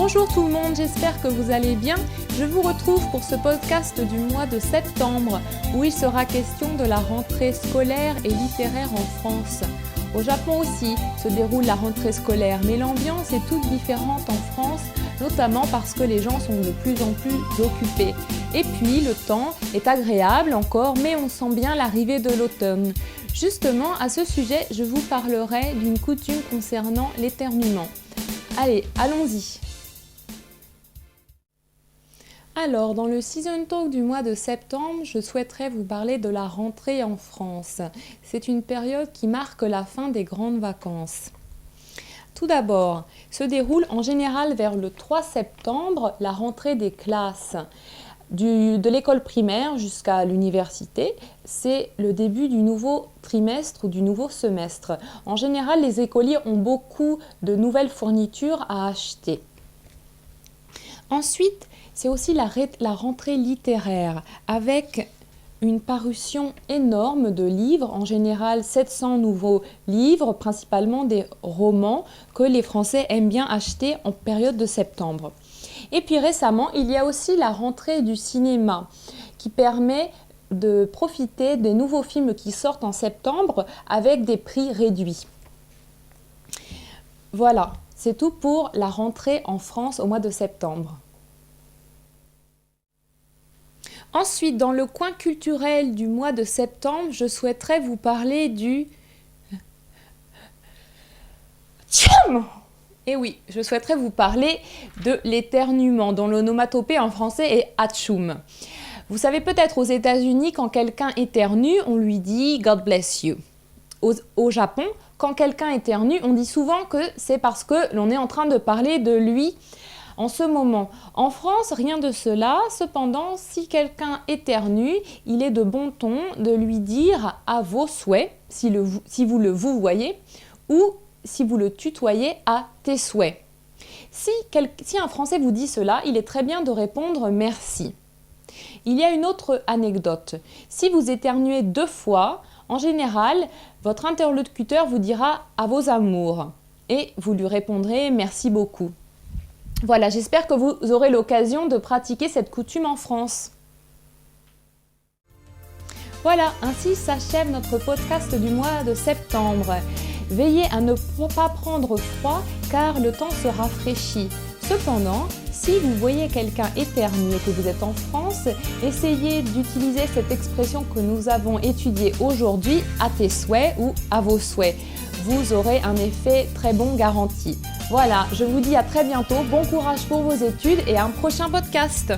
Bonjour tout le monde, j'espère que vous allez bien. Je vous retrouve pour ce podcast du mois de septembre où il sera question de la rentrée scolaire et littéraire en France. Au Japon aussi se déroule la rentrée scolaire, mais l'ambiance est toute différente en France, notamment parce que les gens sont de plus en plus occupés. Et puis le temps est agréable encore, mais on sent bien l'arrivée de l'automne. Justement, à ce sujet, je vous parlerai d'une coutume concernant l'éternuement. Allez, allons-y. Alors, dans le Season Talk du mois de septembre, je souhaiterais vous parler de la rentrée en France. C'est une période qui marque la fin des grandes vacances. Tout d'abord, se déroule en général vers le 3 septembre la rentrée des classes. De l'école primaire jusqu'à l'université, c'est le début du nouveau trimestre ou du nouveau semestre. En général, les écoliers ont beaucoup de nouvelles fournitures à acheter. Ensuite, c'est aussi la rentrée littéraire avec une parution énorme de livres, en général 700 nouveaux livres, principalement des romans que les Français aiment bien acheter en période de septembre. Et puis récemment, il y a aussi la rentrée du cinéma qui permet de profiter des nouveaux films qui sortent en septembre avec des prix réduits. Voilà, c'est tout pour la rentrée en France au mois de septembre. Ensuite, dans le coin culturel du mois de septembre, je souhaiterais vous parler du... Tcham ! Et oui, je souhaiterais vous parler de l'éternuement, dont l'onomatopée en français est atchoum. Vous savez peut-être aux États-Unis, quand quelqu'un éternue, on lui dit « God bless you ». Au Japon, quand quelqu'un éternue, on dit souvent que c'est parce que l'on est en train de parler de lui en ce moment. En France, rien de cela. Cependant, si quelqu'un éternue, il est de bon ton de lui dire « à vos souhaits », si vous le vous voyez, ou si vous le tutoyez à tes souhaits. Si un Français vous dit cela, il est très bien de répondre merci. Il y a une autre anecdote. Si vous éternuez 2 fois, en général, votre interlocuteur vous dira à vos amours et vous lui répondrez merci beaucoup. Voilà, j'espère que vous aurez l'occasion de pratiquer cette coutume en France. Voilà, ainsi s'achève notre podcast du mois de septembre. Veillez à ne pas prendre froid car le temps se rafraîchit. Cependant, si vous voyez quelqu'un éternuer et que vous êtes en France, essayez d'utiliser cette expression que nous avons étudiée aujourd'hui, à tes souhaits ou à vos souhaits. Vous aurez un effet très bon garanti. Voilà, je vous dis à très bientôt, bon courage pour vos études et à un prochain podcast.